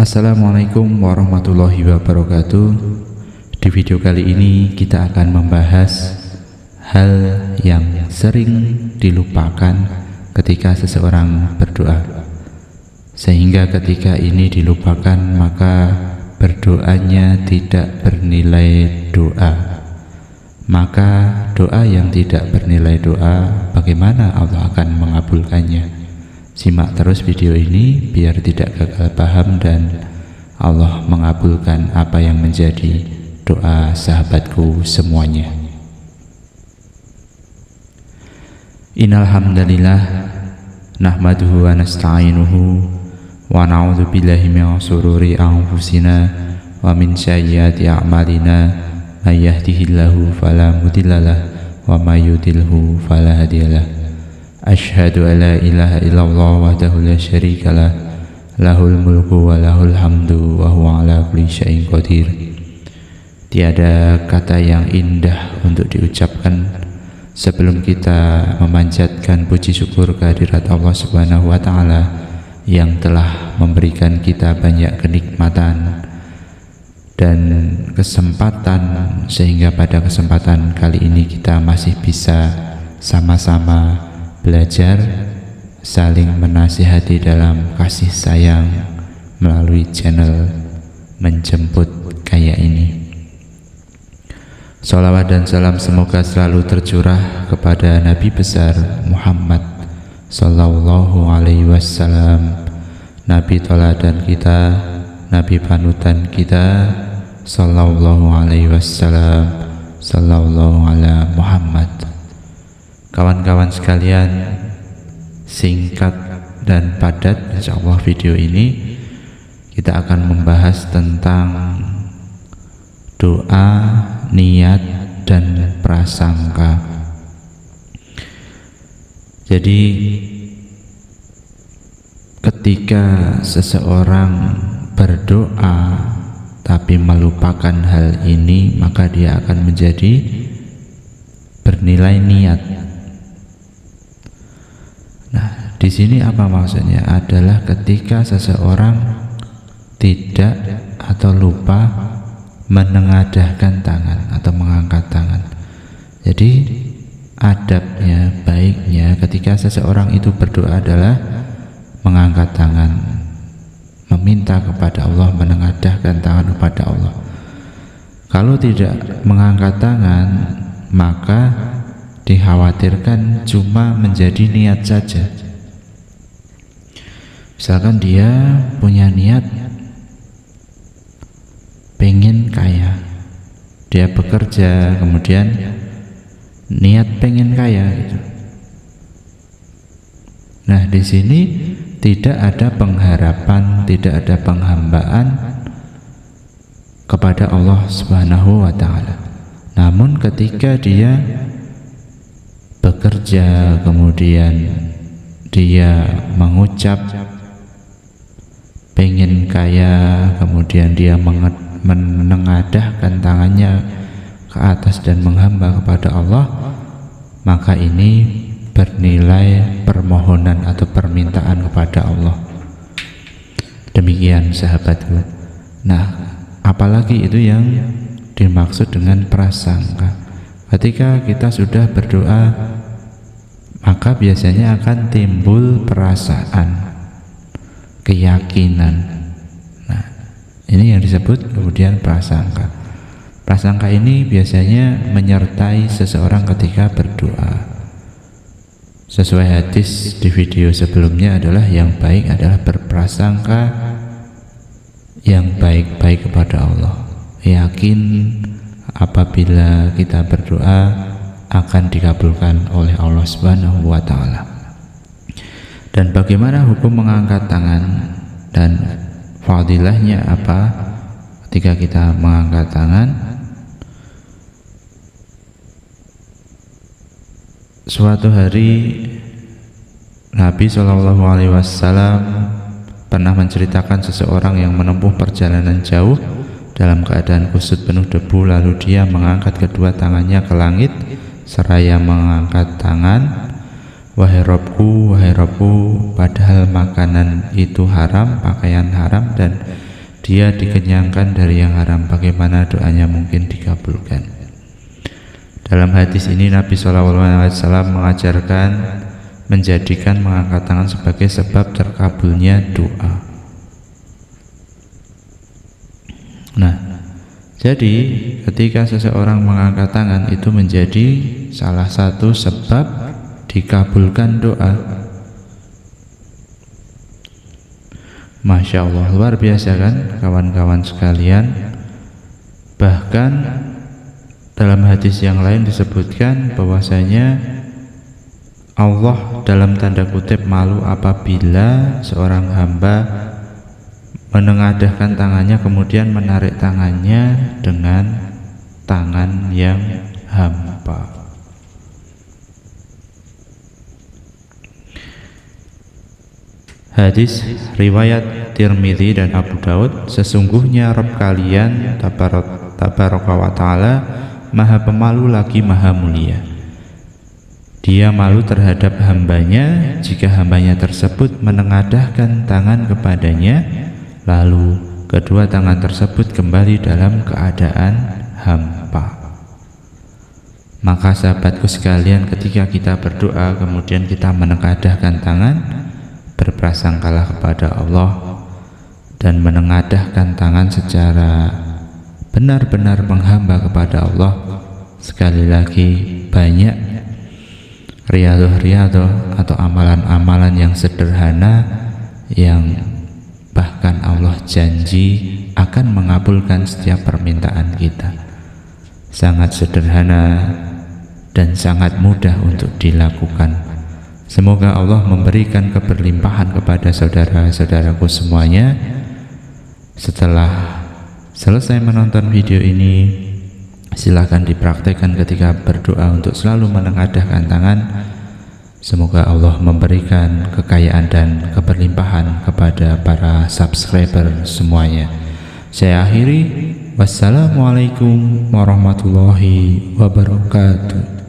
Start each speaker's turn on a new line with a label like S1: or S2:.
S1: Assalamualaikum warahmatullahi wabarakatuh. Di video kali ini kita akan membahas hal yang sering dilupakan ketika seseorang berdoa, sehingga ketika ini dilupakan maka berdoanya tidak bernilai doa. Maka doa yang tidak bernilai doa, bagaimana Allah akan mengabulkannya? Simak terus video ini biar tidak gagal paham dan Allah mengabulkan apa yang menjadi doa sahabatku semuanya. Innal hamdalillah nahmaduhu wa nasta'inuhu wa na'udzu billahi min shururi anfusina wa min sayyiati a'malina may yahdihillahu fala mudhillalah wa may yudhlilhu fala hadiyalah. Asyhadu an la ilaha illallah wahdahu la syarikalah lahul mulku wa lahul hamdu wa huwa ala kulli syai'in qadir. Tiada kata yang indah untuk diucapkan sebelum kita memanjatkan puji syukur kehadirat Allah Subhanahu wa taala yang telah memberikan kita banyak kenikmatan dan kesempatan, sehingga pada kesempatan kali ini kita masih bisa sama-sama belajar saling menasihati dalam kasih sayang melalui channel Menjemput kayak ini. Sholawat dan salam semoga selalu tercurah kepada Nabi besar Muhammad Sallallahu Alaihi Wasallam, Nabi teladan kita, Nabi panutan kita, Sallallahu Alaihi Wasallam, Sallallahu Alaihi Muhammad. Kawan-kawan sekalian, singkat dan padat insyaallah video ini kita akan membahas tentang doa, niat, dan prasangka. Jadi ketika seseorang berdoa tapi melupakan hal ini, maka dia akan menjadi bernilai niat. Nah, di sini apa maksudnya? Adalah ketika seseorang tidak atau lupa menengadahkan tangan atau mengangkat tangan. Jadi adabnya, baiknya ketika seseorang itu berdoa adalah mengangkat tangan, meminta kepada Allah, menengadahkan tangan kepada Allah. Kalau tidak mengangkat tangan, maka dikhawatirkan cuma menjadi niat saja. Misalkan dia punya niat pengen kaya, dia bekerja kemudian niat pengen kaya gitu. Nah, di sini tidak ada pengharapan, tidak ada penghambaan kepada Allah Subhanahu wa taala. Namun ketika dia bekerja kemudian dia mengucap pengen kaya, kemudian dia menengadahkan tangannya ke atas dan menghamba kepada Allah, maka ini bernilai permohonan atau permintaan kepada Allah. Demikian sahabatku. Nah, apalagi itu yang dimaksud dengan prasangka. Ketika kita sudah berdoa, maka biasanya akan timbul perasaan, keyakinan. Nah, ini yang disebut kemudian prasangka. Prasangka ini biasanya menyertai seseorang ketika berdoa. Sesuai hadis di video sebelumnya adalah yang baik adalah berprasangka yang baik-baik kepada Allah. Yakin apabila kita berdoa akan dikabulkan oleh Allah Subhanahu wa taala. Dan bagaimana hukum mengangkat tangan dan fadilahnya apa ketika kita mengangkat tangan? Suatu hari Nabi Shallallahu Alaihi Wasallam pernah menceritakan seseorang yang menempuh perjalanan jauh dalam keadaan kusut penuh debu, lalu dia mengangkat kedua tangannya ke langit seraya mengangkat tangan, wahai Robku, padahal makanan itu haram, pakaian haram, dan dia dikenyangkan dari yang haram, bagaimana doanya mungkin dikabulkan? Dalam hadis ini Nabi SAW mengajarkan menjadikan mengangkat tangan sebagai sebab terkabulnya doa. Nah, jadi ketika seseorang mengangkat tangan itu menjadi salah satu sebab dikabulkan doa. Masya Allah, luar biasa kan kawan-kawan sekalian. Bahkan dalam hadis yang lain disebutkan bahwasanya Allah dalam tanda kutip malu apabila seorang hamba menengadahkan tangannya kemudian menarik tangannya dengan tangan yang hampa. Hadis riwayat Tirmidzi dan Abu Daud, sesungguhnya Rabb kalian tabaraka wa ta'ala maha pemalu lagi maha mulia. Dia malu terhadap hambanya jika hambanya tersebut menengadahkan tangan kepadanya, lalu kedua tangan tersebut kembali dalam keadaan hampa. Maka sahabatku sekalian, ketika kita berdoa kemudian kita menengadahkan tangan, berprasangkalah kepada Allah dan menengadahkan tangan secara benar-benar menghamba kepada Allah. Sekali lagi, banyak riyadhah atau amalan-amalan yang sederhana yang bahkan Allah janji akan mengabulkan setiap permintaan kita. Sangat sederhana dan sangat mudah untuk dilakukan. Semoga Allah memberikan keberlimpahan kepada saudara-saudaraku semuanya. Setelah selesai menonton video ini, silakan dipraktekkan ketika berdoa untuk selalu menengadahkan tangan. Semoga Allah memberikan kekayaan dan keberlimpahan kepada para subscriber semuanya. Saya akhiri, wassalamualaikum warahmatullahi wabarakatuh.